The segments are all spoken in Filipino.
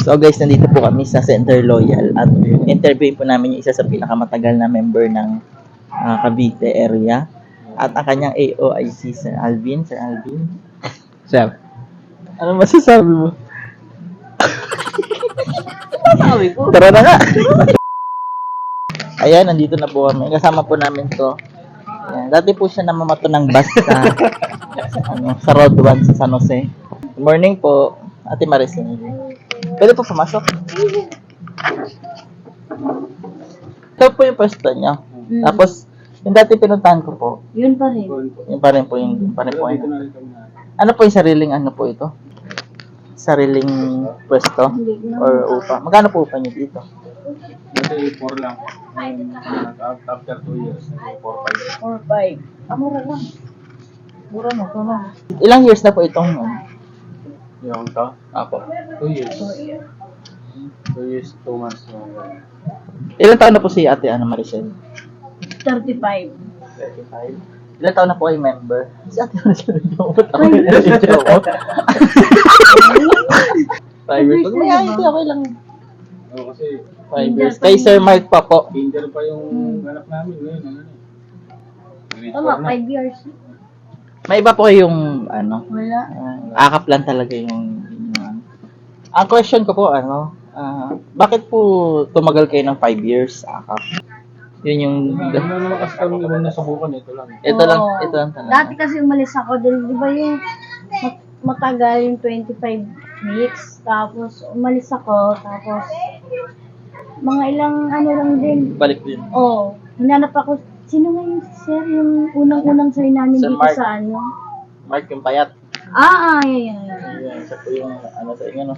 So guys, nandito po kami sa Center Loyal at interview po namin yung isa sa pinakamatagal na member ng Cavite area at ang kanyang AO ay si Sir Alvin. Sir Alvin. Sir, ano masasabi mo? Sabi ko. Tara na nga! Ayan, nandito na po kami. Kasama po namin to. Ayan, dati po siya namamato ng bus sa Road 1 sa San Jose. Good morning po, Ate Maricel. Pwede po pumasok? Ito po yung pwesto niya. Tapos, yung dati pinuntahan ko po, Yun pa rin. yung pa rin po yung ano po yung sariling ano po ito? Sariling pwesto? Or upa? Magkano po upa niyo dito? Kasi 4 lang. After 2 years, 4-5. 4-5. Mura lang. Mura na po na. Ilang years na po itong Yung to? Apo. 2 years. 2 years, 2 months. Ilang taon na po si Ate Ana Maricel? 35. 35. Ilang taon na po ay member? Si Ate Maricel, joke. Ako yung joke. 5 years. Pag may ito, okay lang. Oo, kasi 5 years. Kay Sir Mark pa po. Tinder pa yung anak namin ngayon. Tama, 5 years. May iba po yung ano, Wala. akap lang talaga yung ang question ko po, bakit po tumagal kayo ng 5 years akap? Yun yung, Ano naman kasi kami ibang nasubukan, ito lang. ito lang Dati talaga. kasi umalis ako din, di ba yung matagal yung 25 weeks, tapos umalis ako, tapos mga ilang ano lang din. Balik din. Hinanap ako, sino nga yung sir, yung unang-unang sir namin Sir dito Mark. sa ano? Mark yung payat. Yan. Ayun, siya po yung, sa inyo, no?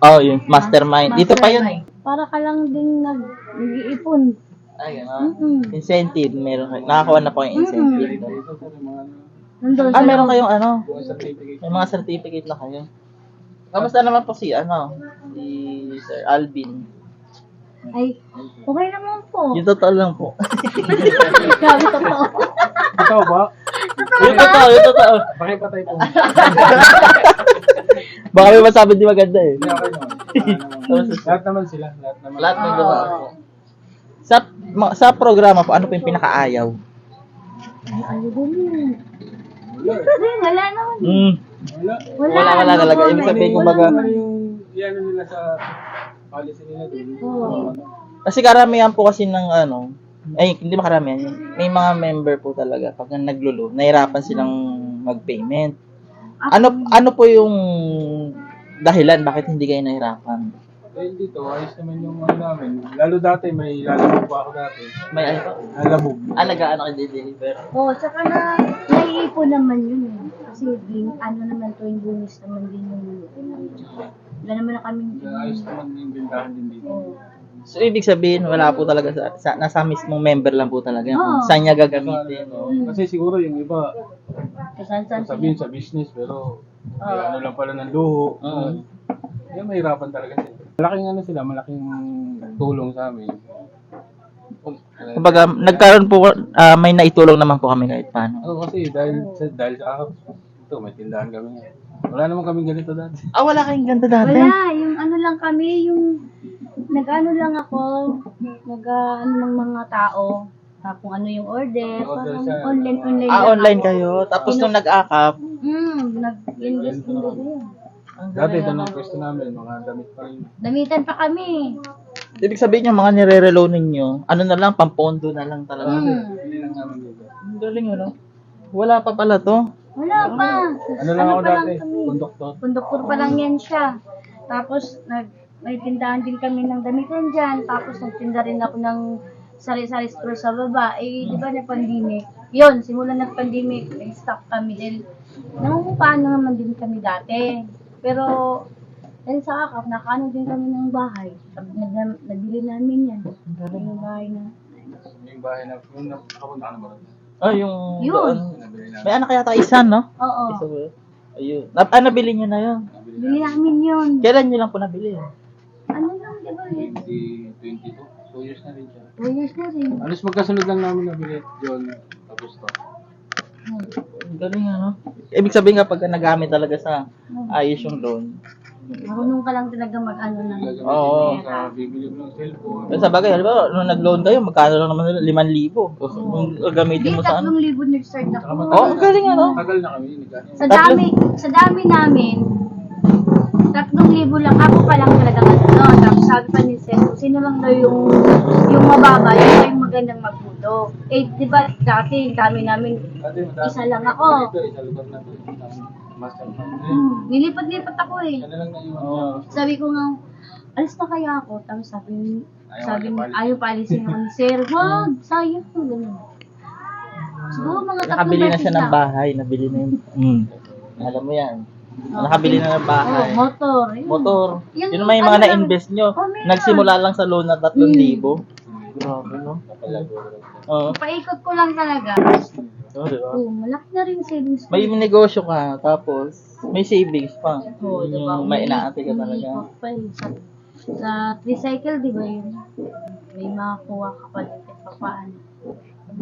Oh, yung mastermind. Dito pa yun. Para ka lang din nag-iipon. Ay, gano'n. Mm-mm. Incentive, meron kayo. Nakakuha na po yung incentive. Ito sa mga Nandun Meron kayong certificate. may mga certificate na kayo. Kamusta naman po si Sir Alvin? Ay, okay naman po. Yung totoo lang po. Grabe totoo. Ito ba? yung totoo. Pakipatay po. Baka may masabi di maganda eh. Hindi, okay naman. Lahat naman sila. Lahat may gawa po. Sa programa po, ano po yung pinakaayaw? Ano din yun? Wala naman. Wala talaga. Ibig sabihin kumbaga, Ano yung yan nila sa policy nila din. kasi karamihan po kasi ng hindi makaramihan. May mga member po talaga pag naglulo, nahirapan silang mag-payment. Ano po yung dahilan bakit hindi kayo nahirapan? Dito, ayos naman yung ano namin. Lalo dati, may lalabog pa ako dati. May Lalabog. nag-aano kayo deliver? Tsaka naiipon naman yun eh. Kasi naman to yung bonus naman din yung wala naman na kami. Ayos naman yung bintahan din dito. So, ibig sabihin, wala po talaga nasa mismong member lang po talaga. Kung saan niya gagamitin. Kasi siguro yung iba, Kasan-san sabihin sa business, pero ano lang pala ng luho. Kaya mahirapan talaga sila. Malaking tulong sa amin. Kumbaga, nagkaroon po, may naitulong naman po kami kahit paano. Oo, kasi dahil sa ahap, ito, may tindahan kami. Wala naman kami ganito dati. Wala kayong ganda dati. Wala, yung ano lang kami, yung nag-ano lang ako, nag-ano ng mga tao, kung ano yung order, parang online. Online kayo. Tapos nung nag-akap, Nag-invest din din. Dati, doon ang pwesto namin, mga damit pa rin. Damitan pa kami. ibig sabihin yung mga nire-reload ninyo, ano na lang, pampondo na lang talaga. Hindi lang namin dito. Ang galing, wala pa pala to. Wala pa. Ano lang ako pa lang dati? kami. Konduktor. Konduktor pa lang yan siya. Tapos, may tindahan din kami ng damitan dyan. Tapos, nagtinda rin ako ng sari-sari store sa baba. Di ba na pandemic? Yun, simula nag-pandemic, nag-stop kami. Dahil, paano naman din kami dati. Pero, dahil sa akap, nakaano din kami ng bahay. Nabili namin yan. Yung bahay na. Yung bahay na, yung nakapunta ka na ba? Yung Yun. doon. Nabili namin. May anak yata isa, no? Oo. Ayun. Nabili nyo na yun. Bili namin yun. Kailan nyo lang po nabili? Ano lang, di ba? 2022. 2 years na rin siya. 2 years na rin. Alos magkasunod lang namin nabili. John, tapos to. Ang galing, Ibig sabihin kapag nagamit talaga sa ayos yung loan, Marunong ka lang talaga mag-ano ng Oo. Sa bibili mo ng cellphone. Pero sa bagay, halimbawa, nung nag-loan kayo, magkano lang naman nila? 5,000. Kung gamitin Hindi, mo sa ano. 3,000 nag-start ako. Oh, ang galing ano. Tagal na kami. Sa dami namin, 3,000 lang. Ako pa lang talaga ano. Tapos sabi pa ni Seth, kung sino lang daw yung mababa, yun pa yung magandang magbulo. Eh, di ba, dati kami namin, isa lang ako. Isa lugar natin. Master plan. Nilipat-lipat ako eh. Yan na lang na yung Sabi ko nga, alis na kaya ako. Tapos sabi Ayaw niya, ayaw paalisin ako ni Sir. Wag, sayang ko. Ganun. Siguro mga 3 Nakabili na beses siya ng bahay. Nabili na yung... Alam mo yan. Nakabili na ng bahay. Oh, motor. Yun. Motor. Yung Yun may ano mga lang- na-invest nyo. Oh, meron. Nagsimula lang sa loan na 3,000. Grabe, no? Oo. Paikot ko lang talaga. Oo, di ba? Oh, malaki na rin savings ko. May negosyo ka, tapos may savings pa. Oh, Yun diba? yung may inaate ka talaga. Umiikot pa yun sa recycle, di ba yun? May makakuha ka pa din kahit paano.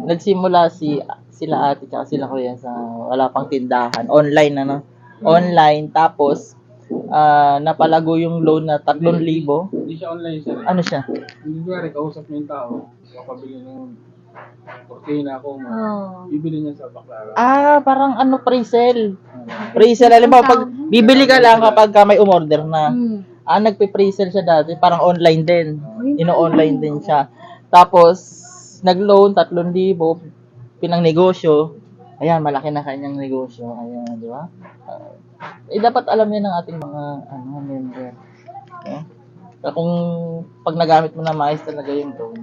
Nagsimula sila ate tsaka sila kuya sa wala pang tindahan. Online ano? Online, tapos napalago yung loan na 3,000. Hindi siya online siya. Ano siya? Hindi ko rin kausap niya yung tao. Kapabili ng kortina ako. Oh. Bibili niya sa Baclaran. Parang ano, pre-sale. Pre-sale, alam mo, pag bibili ka lang kapag ka may umorder na. Hmm. Nagpe-pre-sale siya dati, parang online din. Ino-online din siya. Tapos, nag-loan, 3,000, pinang negosyo. Ayan, malaki na kanyang negosyo. Ayan, di ba? Dapat alam yan ng ating mga member. Kung pag nagamit mo na maayos talaga yung loan,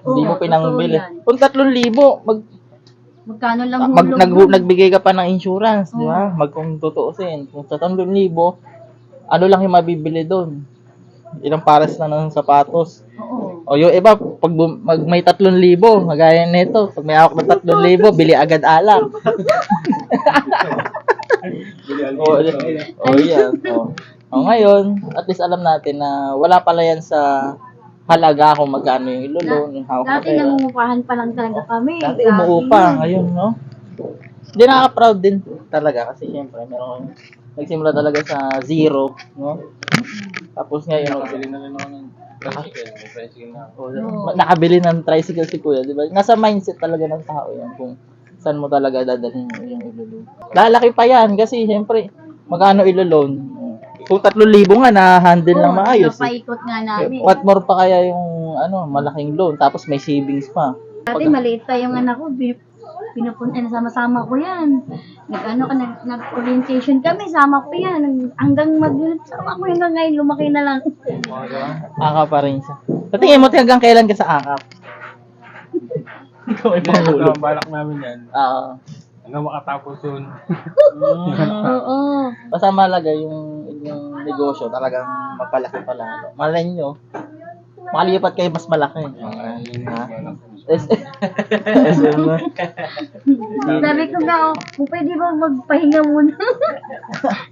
hindi mo Oo, pinangbili. totoo yan. Kung 3,000, Magkano lang hulog? nagbigay ka pa ng insurance, di ba? Kung tutuusin, kung sa 3,000, ano lang yung mabibili doon? Ilang pares na ng sapatos. Oo. O yung iba, pag may 3,000, magaya nito, pag may hawak ng 3,000, bili agad alak. Yan. Ngayon, at least alam natin na wala pala yan sa halaga kung magkano yung ilulong, yung hawak na Dati pera. nangungupahan pa lang talaga kami. Dati umuupa, ngayon, no? Hindi, nakaka-proud din talaga kasi syempre, meron nagsimula talaga sa zero, no? Tapos ngayon, Nakabili na rin ako ng tricycle. May tricycle na ako. nakabili ng tricycle si Kuya, di ba? Nasa mindset talaga ng tao yan kung saan mo talaga dadalhin yung ilulong. Lalaki pa yan kasi syempre, magkano ilulong? Kung 3,000 nga, na-handle ng maayos. Napaikot nga namin. What more pa kaya yung malaking loan, tapos may savings pa. Dati maliit pa yung anak ko, pinupunta na sama-sama ko yan. Nag-orientation kami, sama ko yan. Hanggang sama ko hanggang ngayon, lumaki na lang. Akap pa rin siya. Sa tingin mo, hanggang kailan ka sa akap? Ikaw ay mahulog. Ito, ang balak namin yan. Hanggang makatapos yun. Oo. Basta malaga yung negosyo, talagang mapalaki pala. Malay nyo, makalipat kayo mas malaki. Sabi ko nga, pwede ba magpahinga muna?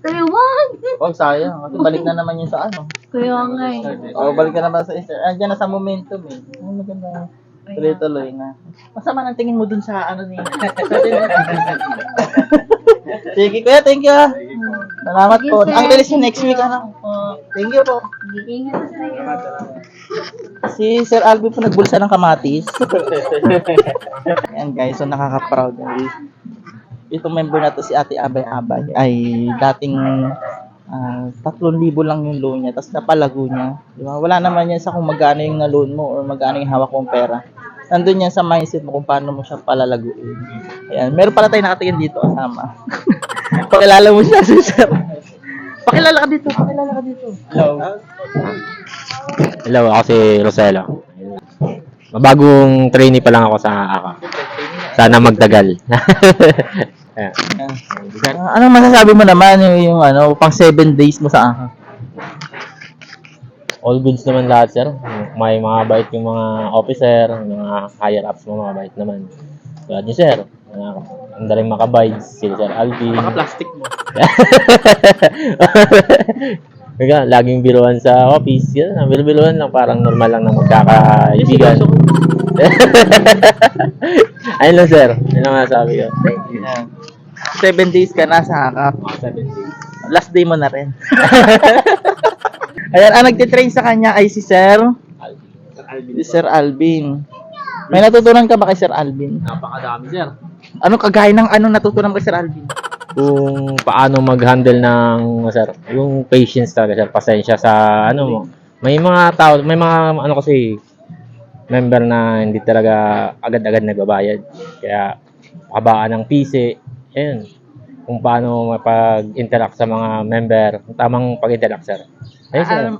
Sabi, wag! Huwag sayang, kasi balik na naman yun sa ano. Kaya nga eh. Balik ka naman sa Easter. Andiyan na sa momentum eh. Maganda. Tuloy-tuloy na. Masama ang tingin mo dun sa ano ni... Sige kuya, thank you ah. Salamat po. Sige, sir. Ang bilis yung next week ano. Thank you po. Ingat sa'yo. Si Sir Alvin po nagbulsa ng kamatis. Ayan guys, so nakaka-proud. Itong member na to si Ate Abay-Abay ay dating 3,000 lang yung loan niya, tapos napalago niya. Di ba? Wala naman yan sa kung magkano yung na-loan mo or magkano yung hawak mong pera. Nandun yan sa mindset mo kung paano mo siya palalaguin. Ayan, meron pala tayo nakatingin dito kasama. Pakilala mo siya, si Sir. Pakilala ka dito. Hello. Hello, ako si Roselo. Mabagong trainee pa lang ako sa AKA. Sana magtagal. Ayan. Anong masasabi mo naman yung pang 7 days mo sa AKA? All goods naman lahat, sir. May mga bait yung mga officer, yung mga higher ups mo, mga bait naman. Tulad niyo, sir. Ang daling makabay, sila Sir Alvin. Baka plastic mo. Kaya, laging biruan sa office. Yan, biruan lang, parang normal lang na magkakaibigan. Ayun lang, sir. Yun lang masasabi ko. Ayan. 7 days ka na sa AKA. 7 days. last day mo na rin. Ayan, ang nagtitrain sa kanya ay si Sir Alvin. May natutunan ka ba kay Sir Alvin? Napakadami, sir. Ano kagaya ng anong natutunan mo kay Sir Alvin? Kung paano mag-handle ng, sir, yung patience talaga, sir. Pasensya sa, ano mo. May mga tao, may mga, ano kasi, member na hindi talaga agad-agad nagbabayad. Kaya, habaan ng PC, ayun. Kung paano mapag-interact sa mga member, tamang pag-interact, sir. Ayun, sir.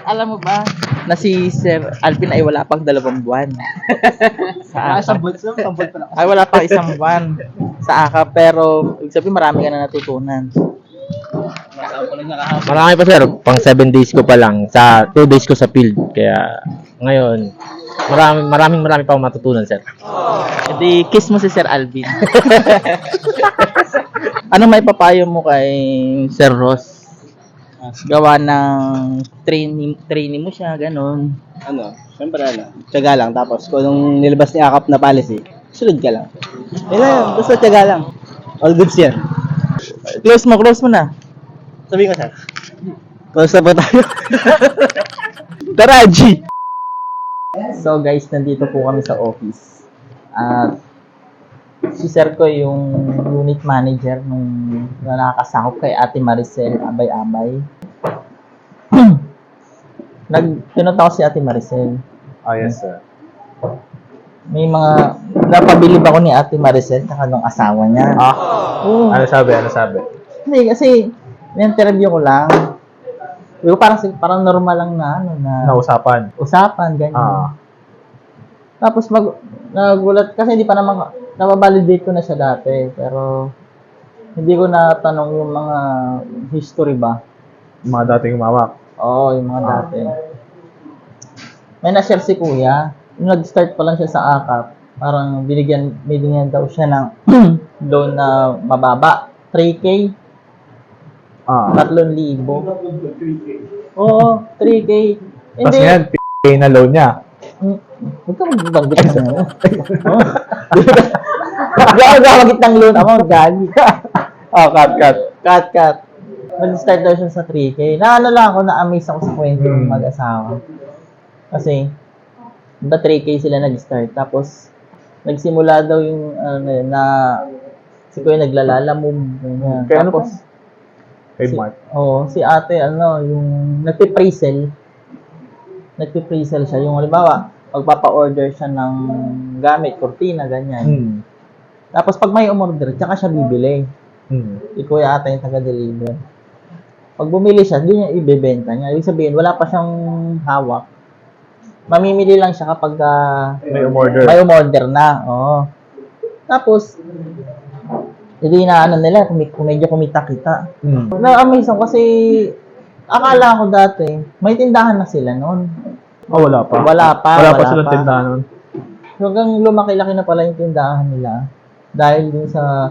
Alam mo ba na si Sir Alvin ay wala pang 2 buwan? Sa AKA. Ay, wala pang 1 buwan sa AKA, pero ibig sabihin marami ka na natutunan. Marami pa, sir. Pang 7 days ko pa lang. Sa 2 days ko sa field. Kaya, ngayon, marami pa akong matutunan, sir. Edi kiss mo si Sir Alvin. Ano may papayo mo kay Sir Ross? Gawa ng training mo siya, ganun. Siyempre tiyaga lang. Tapos kung nung nilabas ni Akap na policy, sunod ka lang. Yan, basta tiyaga lang. All goods yan. Close mo na. Sabihin ko sir. Close na po tayo. Tara, G! So guys, nandito po kami sa office. At si Sir ko yung unit manager nung na nakakasakop kay Ate Maricel Abay-Abay. Pinunta ko si Ate Maricel. Ah, yes, sir. May mga napabilib ako ni Ate Maricel saka nung asawa niya. Oo. Ano sabi? Hindi, kasi in-interview ko lang. Yung parang normal lang na usapan, ganyan. Tapos nagulat kasi hindi pa naman nababalidate ko na siya dati, pero hindi ko natanong yung mga history ba. Mga dating umawak. Oo, yung mga dati. May na-share si Kuya. Nung nag-start pa lang siya sa AKAP, parang binigyan daw siya ng loan na mababa. 3K. 3,000. Oo, 3K. Hindi. P na loan niya. Huwag ka magbanggit ng ano. Huwag ka magbanggit ng loan amount, gagi. Cut. Nag-start daw siya sa 3K. Na-amaze ako sa kwento ng mag-asawa. Kasi, diba 3K sila nag-start. Tapos, nagsimula daw yung, si Kuya naglalala-move. Tapos, Kay Mark. si ate, yung nagpe-pre-sell siya. Yung halimbawa, magpapa-order siya ng gamit, kurtina, ganyan. Tapos pag may umorder, tsaka siya bibili. Si Kuya ata yung taga-deliver. Pag bumili siya, doon niya ibebenta niya. Ibig sabihin, wala pa siyang hawak. Mamimili lang siya kapag May umorder. may umorder na. Oo. Tapos, hindi na nila, kung medyo kumita-kita. Na-amaze ako kasi akala ko dati, may tindahan na sila noon. Wala pa. Wala pa silang tindahan nun. Hanggang lumaki-laki na pala yung tindahan nila. Dahil din sa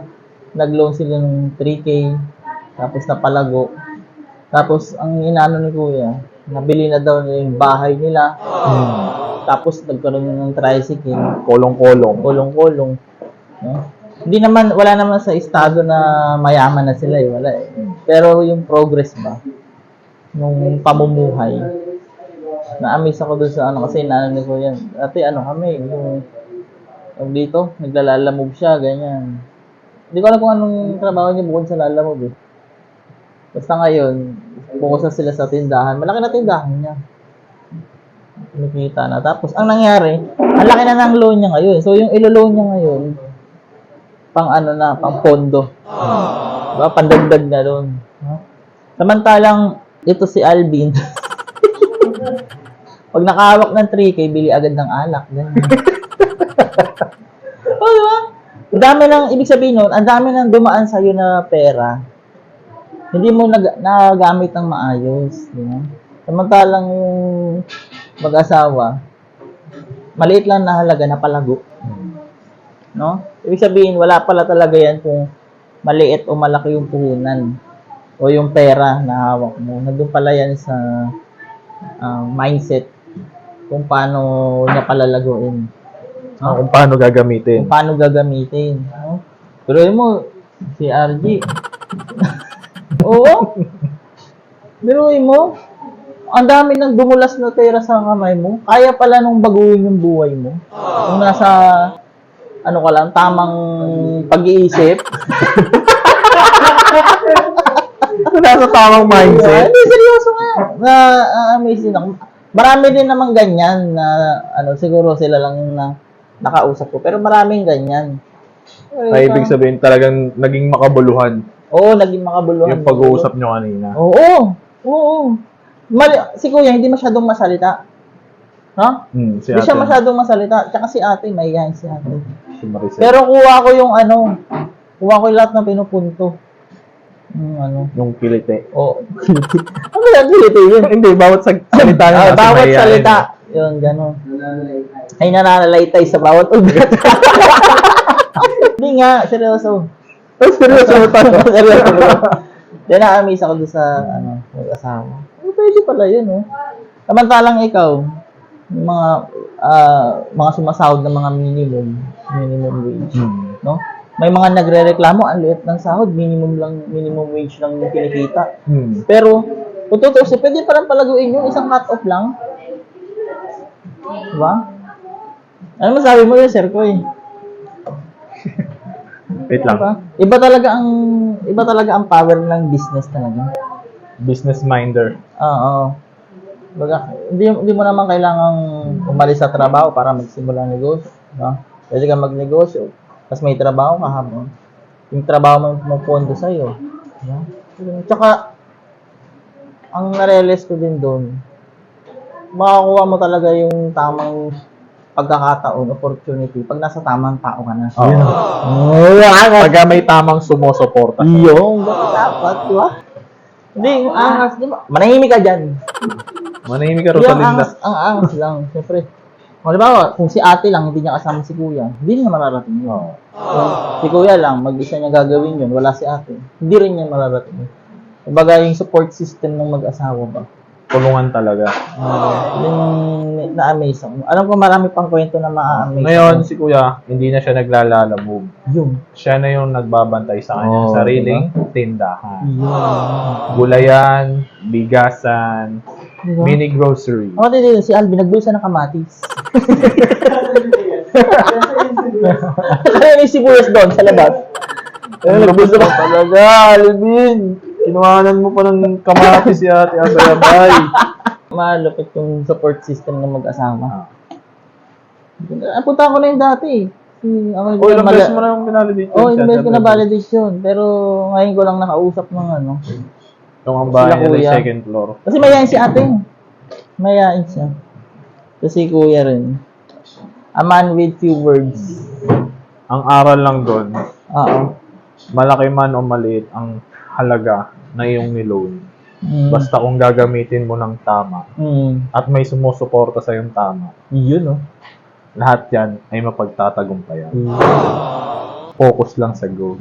nag-loan sila ng 3K, tapos napalago. Tapos ang inaano ni Kuya, nabili na daw yung bahay nila. Tapos nagkaroon ng tricycle. Kolong-kolong. No? Wala naman sa estado na mayaman na sila wala eh. Pero yung progress ba, nung pamumuhay, na-amaze ako doon sa kasi inaano ko yan. Ate, kami, yung dito, naglalalamove siya, ganyan. Hindi ko alam kung anong trabaho niya bukod sa lalamove eh. Basta ngayon, focus na sila sa tindahan. Malaki na tindahan niya. Nakikita na. Tapos, ang nangyari, ang laki na ng loan niya ngayon. So, yung ilo-loan niya ngayon, pang pondo. Diba? Pandagdag na doon. Samantalang, ito si Alvin. Pag nakahawak ng 3K, bili agad ng alak. Ganyan. Diba? Ang dami ibig sabihin nun, ang dami nang dumaan sa'yo na pera. Hindi mo nagamit ng maayos. Diba? Samantalang yung mag-asawa, maliit lang na halaga na palago. No? Ibig sabihin, wala pala talaga yan kung maliit o malaki yung puhunan o yung pera na hawak mo. Nandun pala yan sa mindset kung paano niya palalaguin. Kung paano gagamitin. No? Pero mo, si RG, Oo. Biruin mo, ang dami ng dumulas na pera sa kamay mo. Kaya pala nung baguhin yung buhay mo. Kung nasa, ano ka lang, tamang pag-iisip. Kung nasa tamang mindset. Hindi, seryoso nga. Na-amazing ako. Marami din naman ganyan na, ano, siguro sila lang yung nakausap ko. Pero maraming ganyan. Ay, ibig sabihin talagang naging makabuluhan Oo, naging makabuluhan. yung pag-uusap nyo kanina. Oo. Oo. Si Kuya, hindi masyadong masalita. Ha? Si Hindi siya ate, masyadong masalita. Tsaka si ate, mahihayin si ate. si Maricel. Pero kuha ko yung ano, kuha ko yung lahat ng pinupunto. Yung ano. Yung kilite. Oo. Ano yan, kiliti yun? Hindi, bawat salita niya. Bawat salita. Yun, gano'n. Ay nananalaytay sa bawat ugat. Hindi nga, seryoso. Seryoso tayo. Seryoso. Then na-amaze ako doon sa, ano, mag-asawa. Pwede pala yun, oh. Samantalang ikaw, yung mga sumasahod ng mga minimum wage, no? May mga nagrereklamo, ang liit ng sahod, minimum wage lang yung kinikita. Pero, kung tutusin, pwede pa rin palaguin yung isang cut-off lang. Diba? Ano masabi mo yun, Sir Koy? Wait lang. Diba? Iba talaga ang power ng business talaga. Business minder. Oo. Baga, hindi mo naman kailangang umalis sa trabaho para magsimula ng negosyo. No? Pwede ka magnegosyo. Tapos may trabaho ka habang yung trabaho mo pumapondo sa'yo. No? Tsaka, ang narealize ko din doon, makakuha mo talaga yung tamang pagkakataon, opportunity, pag nasa tamang tao ka na. Pagka may tamang sumusuporta. Yung dapat, di ba? Hindi, yung angas, di ba? Manahimik ka dyan. Manahimik ka, Yung Rosalinda. ang angas lang, siyempre. Halimbawa, kung si ate lang, hindi niya kasama si kuya, hindi niya mararating yun. Kung si kuya lang, mag-isa niya gagawin yun, wala si ate, hindi rin niya mararating yun. Kumbaga, yung support system ng mag-asawa ba? Tulungan talaga. Yung na-amaze ako. Alam ko marami pang kwento na ma-amaze. Ngayon, si Kuya, hindi na siya naglalalamove. Yung. Siya na yung nagbabantay sa kanyang Oo, sariling tindahan. Yung. Gulayan, bigasan, Diba? mini grocery. Ako din si Alvin, nagbulsa ng kamatis. Kaya may sibuyas doon sa labas. Nagbulsa pa talaga, Alvin. Kinuhanan mo pa ng kamatis si Ate Asayabay. Malupit yung support system ng mag-asawa. Punta ko na yung dati. O, ilang beses mo na yung pinalidate yun. Oo, ilang ko na validation. Pero ngayon ko lang nakausap ng ano. Yung ang bahay Sila nila kuya. yung second floor. Kasi mayain si ate. Mayain siya. Kasi kuya rin. A man with few words. Ang aral lang doon, Oo. malaki man o maliit ang halaga na iyong niloan. Mm. Basta kung gagamitin mo ng tama at may sumusuporta sa yung tama, Yun, oh. lahat yan ay mapagtatagumpayan. Focus lang sa goal.